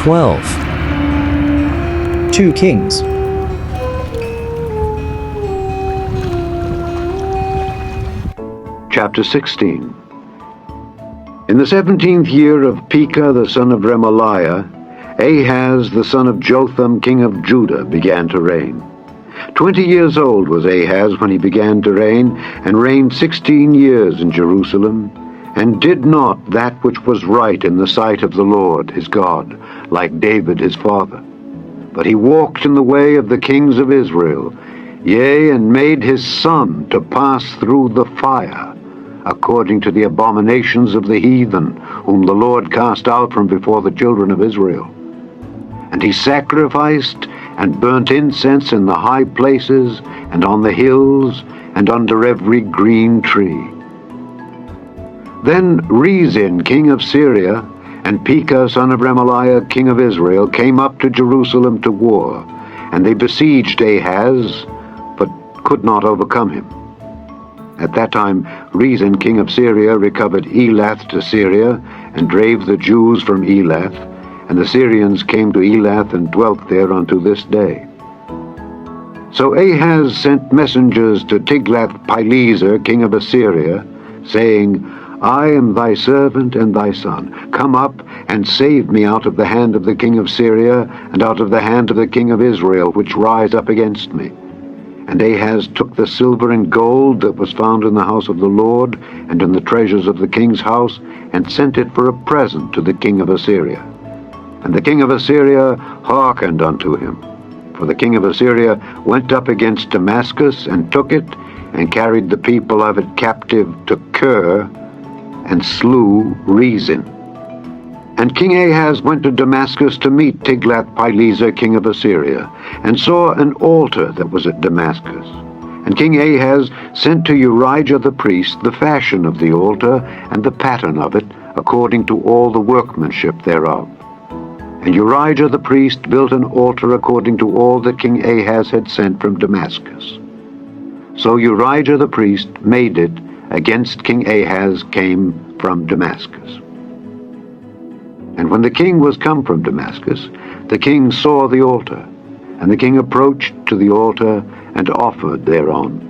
12. 2 Kings. Chapter 16. In the 17th year of Pekah the son of Remaliah, Ahaz the son of Jotham king of Judah began to reign. 20 years old was Ahaz when he began to reign, and reigned 16 years in Jerusalem, and did not that which was right in the sight of the Lord his God, like David his father. But he walked in the way of the kings of Israel, yea, and made his son to pass through the fire, according to the abominations of the heathen, whom the Lord cast out from before the children of Israel. And he sacrificed and burnt incense in the high places, and on the hills, and under every green tree. Then Rezin king of Syria, and Pekah son of Remaliah king of Israel, came up to Jerusalem to war, and they besieged Ahaz, but could not overcome him. At that time Rezin king of Syria recovered Elath to Syria, and drave the Jews from Elath, and the Syrians came to Elath and dwelt there unto this day. So Ahaz sent messengers to Tiglath-Pileser king of Assyria, saying, I am thy servant and thy son. Come up and save me out of the hand of the king of Syria, and out of the hand of the king of Israel, which rise up against me. And Ahaz took the silver and gold that was found in the house of the Lord, and in the treasures of the king's house, and sent it for a present to the king of Assyria. And the king of Assyria hearkened unto him. For the king of Assyria went up against Damascus, and took it, and carried the people of it captive to Kir, and slew Rezin. And King Ahaz went to Damascus to meet Tiglath-Pileser king of Assyria, and saw an altar that was at Damascus. And King Ahaz sent to Urijah the priest the fashion of the altar, and the pattern of it, according to all the workmanship thereof. And Urijah the priest built an altar according to all that King Ahaz had sent from Damascus. So Urijah the priest made it against King Ahaz came from Damascus. And when the king was come from Damascus, the king saw the altar, and the king approached to the altar, and offered thereon.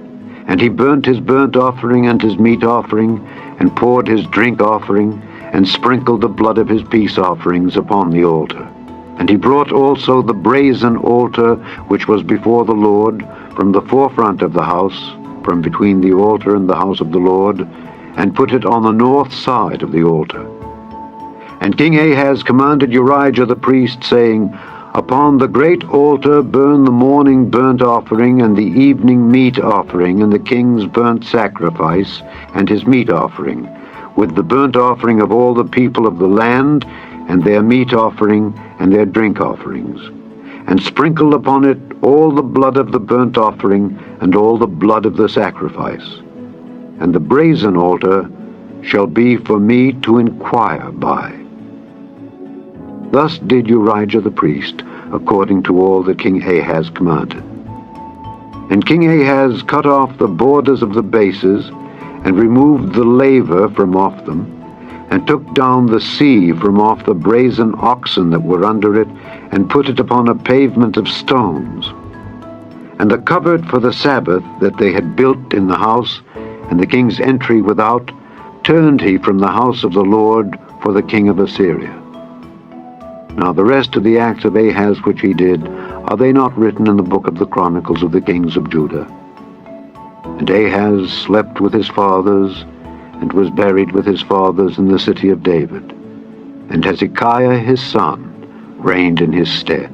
And he burnt his burnt offering and his meat offering, and poured his drink offering, and sprinkled the blood of his peace offerings upon the altar. And he brought also the brazen altar which was before the Lord, from the forefront of the house, from between the altar and the house of the Lord, and put it on the north side of the altar. And King Ahaz commanded Urijah the priest, saying, Upon the great altar burn the morning burnt offering, and the evening meat offering, and the king's burnt sacrifice, and his meat offering, with the burnt offering of all the people of the land, and their meat offering, and their drink offerings. And sprinkle upon it all the blood of the burnt offering, and all the blood of the sacrifice. And the brazen altar shall be for me to inquire by. Thus did Urijah the priest, according to all that King Ahaz commanded. And King Ahaz cut off the borders of the bases, and removed the laver from off them, and took down the sea from off the brazen oxen that were under it, and put it upon a pavement of stones. And the cupboard for the Sabbath that they had built in the house, and the king's entry without, turned he from the house of the Lord for the king of Assyria. Now the rest of the acts of Ahaz which he did, are they not written in the book of the Chronicles of the kings of Judah? And Ahaz slept with his fathers, and was buried with his fathers in the city of David. And Hezekiah his son reigned in his stead.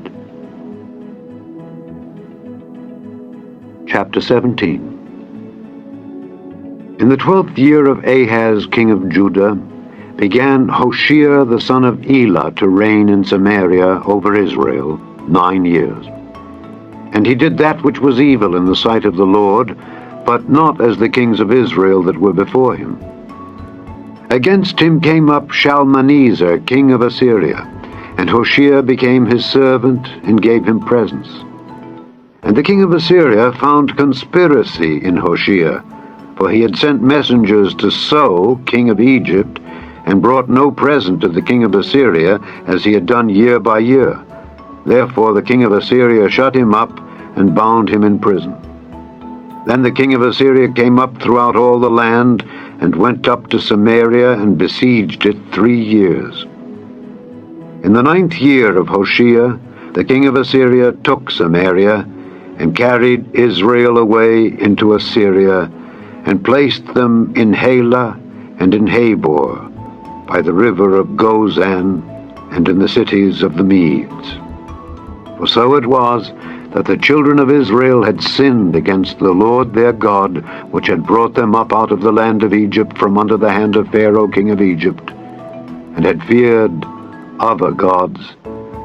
Chapter 17. In the 12th year of Ahaz king of Judah, began Hoshea the son of Elah to reign in Samaria over Israel 9 years. And he did that which was evil in the sight of the Lord, but not as the kings of Israel that were before him. Against him came up Shalmaneser king of Assyria, and Hoshea became his servant, and gave him presents. And the king of Assyria found conspiracy in Hoshea, for he had sent messengers to So king of Egypt, and brought no present to the king of Assyria, as he had done year by year. Therefore the king of Assyria shut him up and bound him in prison. Then the king of Assyria came up throughout all the land, and went up to Samaria, and besieged it 3 years. In the 9th year of Hoshea, the king of Assyria took Samaria, and carried Israel away into Assyria, and placed them in Halah and in Habor, by the river of Gozan, and in the cities of the Medes. For so it was that the children of Israel had sinned against the Lord their God, which had brought them up out of the land of Egypt from under the hand of Pharaoh king of Egypt, and had feared other gods,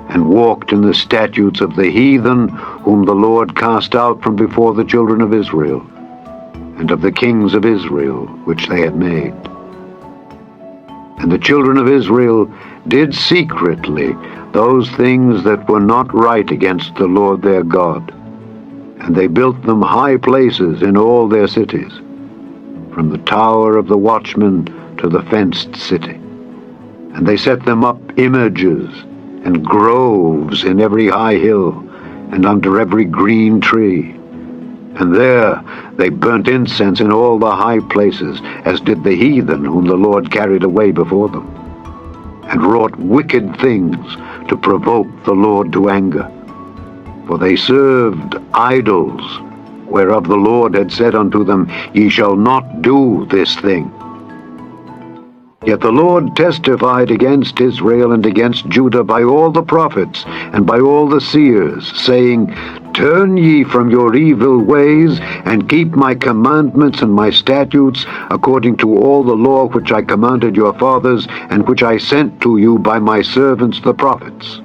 and walked in the statutes of the heathen, whom the Lord cast out from before the children of Israel, and of the kings of Israel, which they had made. And the children of Israel did secretly those things that were not right against the Lord their God, and they built them high places in all their cities, from the tower of the watchman to the fenced city. And they set them up images and groves in every high hill, and under every green tree. And there they burnt incense in all the high places, as did the heathen whom the Lord carried away before them, and wrought wicked things to provoke the Lord to anger. For they served idols, whereof the Lord had said unto them, Ye shall not do this thing. Yet the Lord testified against Israel and against Judah by all the prophets and by all the seers, saying, Turn ye from your evil ways, and keep my commandments and my statutes, according to all the law which I commanded your fathers, and which I sent to you by my servants the prophets.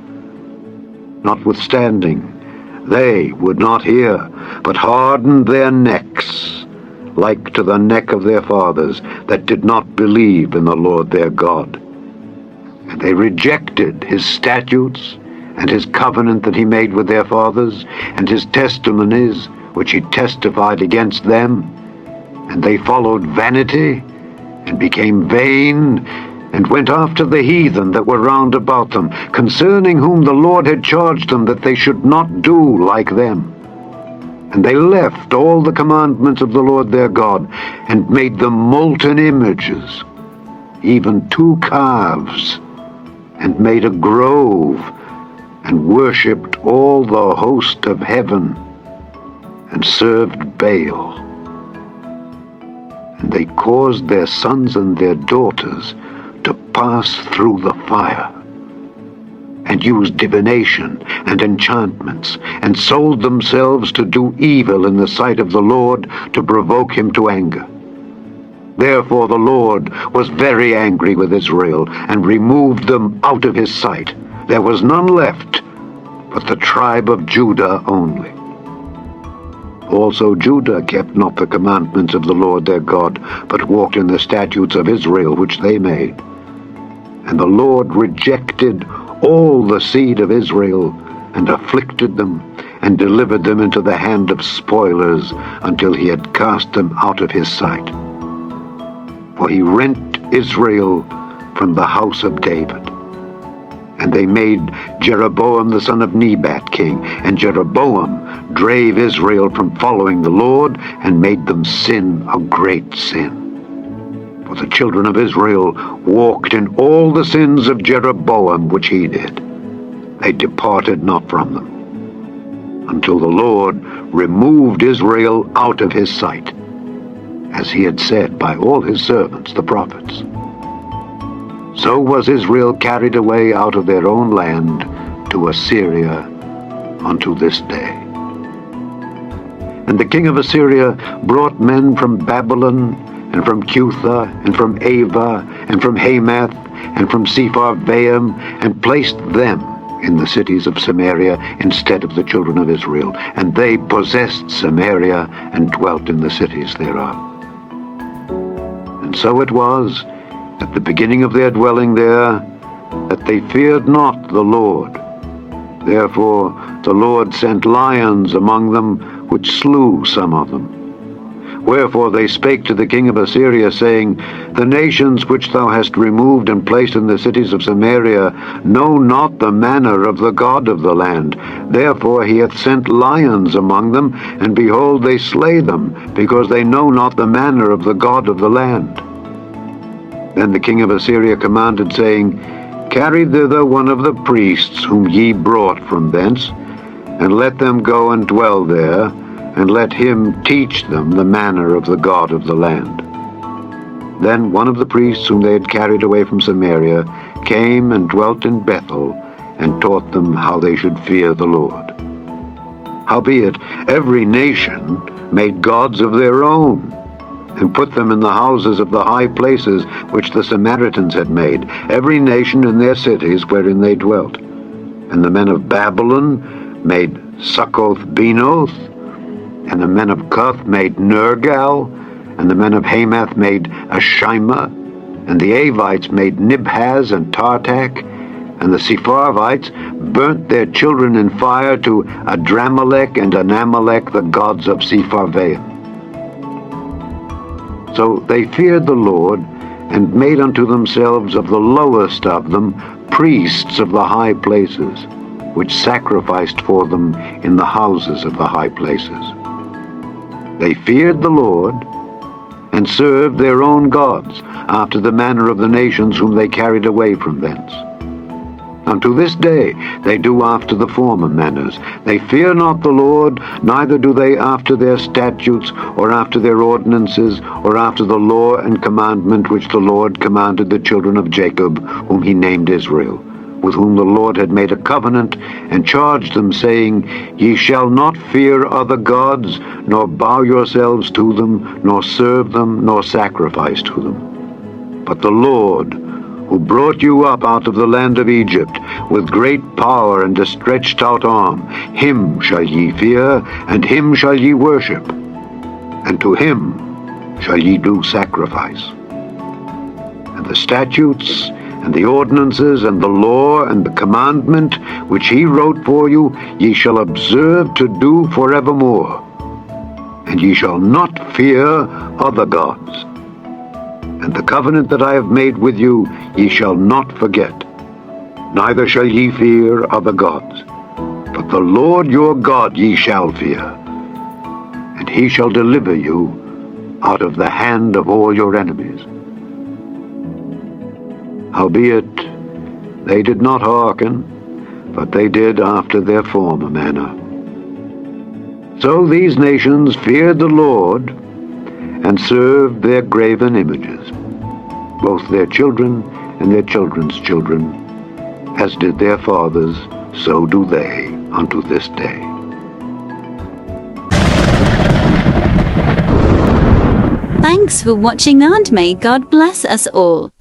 Notwithstanding, they would not hear, but hardened their necks, like to the neck of their fathers, that did not believe in the Lord their God. And they rejected his statutes, and his covenant that he made with their fathers, and his testimonies which he testified against them. And they followed vanity, and became vain, and went after the heathen that were round about them, concerning whom the Lord had charged them that they should not do like them. And they left all the commandments of the Lord their God, and made them molten images, even 2 calves, and made a grove, and worshipped all the host of heaven, and served Baal. And they caused their sons and their daughters to pass through the fire, and used divination and enchantments, and sold themselves to do evil in the sight of the Lord, to provoke him to anger. Therefore the Lord was very angry with Israel, and removed them out of his sight. There was none left but the tribe of Judah only. Also Judah kept not the commandments of the Lord their God, but walked in the statutes of Israel which they made. And the Lord rejected all the seed of Israel, and afflicted them, and delivered them into the hand of spoilers, until he had cast them out of his sight. For he rent Israel from the house of David. And they made Jeroboam the son of Nebat king, and Jeroboam drave Israel from following the Lord, and made them sin a great sin. For the children of Israel walked in all the sins of Jeroboam which he did. They departed not from them, until the Lord removed Israel out of his sight, as he had said by all his servants the prophets. So was Israel carried away out of their own land to Assyria unto this day. And the king of Assyria brought men from Babylon, and from Cutha, and from Ava, and from Hamath, and from Sepharvaim, and placed them in the cities of Samaria instead of the children of Israel. And they possessed Samaria, and dwelt in the cities thereof. And so it was, at the beginning of their dwelling there, that they feared not the Lord. Therefore the Lord sent lions among them, which slew some of them. Wherefore they spake to the king of Assyria, saying, The nations which thou hast removed and placed in the cities of Samaria know not the manner of the God of the land. Therefore he hath sent lions among them, and behold, they slay them, because they know not the manner of the God of the land. Then the king of Assyria commanded, saying, Carry thither one of the priests whom ye brought from thence, and let them go and dwell there, and let him teach them the manner of the God of the land. Then one of the priests whom they had carried away from Samaria came and dwelt in Bethel, and taught them how they should fear the Lord. Howbeit every nation made gods of their own, and put them in the houses of the high places which the Samaritans had made, every nation in their cities wherein they dwelt. And the men of Babylon made Succoth-Benoth, and the men of Cuth made Nergal, and the men of Hamath made Ashima, and the Avites made Nibhaz and Tartak, and the Sepharvites burnt their children in fire to Adramelech and Anamelech, the gods of Sepharvaim. So they feared the Lord, and made unto themselves of the lowest of them priests of the high places, which sacrificed for them in the houses of the high places. They feared the Lord, and served their own gods, after the manner of the nations whom they carried away from thence. Unto this day they do after the former manners. They fear not the Lord, neither do they after their statutes, or after their ordinances, or after the law and commandment which the Lord commanded the children of Jacob, whom he named Israel, with whom the Lord had made a covenant, and charged them, saying, Ye shall not fear other gods, nor bow yourselves to them, nor serve them, nor sacrifice to them. But the Lord, who brought you up out of the land of Egypt with great power and a stretched out arm, him shall ye fear, and him shall ye worship, and to him shall ye do sacrifice. And the statutes, and the ordinances, and the law, and the commandment, which he wrote for you, ye shall observe to do forevermore. And ye shall not fear other gods. And the covenant that I have made with you ye shall not forget, neither shall ye fear other gods. But the Lord your God ye shall fear, and he shall deliver you out of the hand of all your enemies. Howbeit they did not hearken, but they did after their former manner. So these nations feared the Lord, and served their graven images, both their children and their children's children, as did their fathers, so do they unto this day. Thanks for watching, and may God bless us all.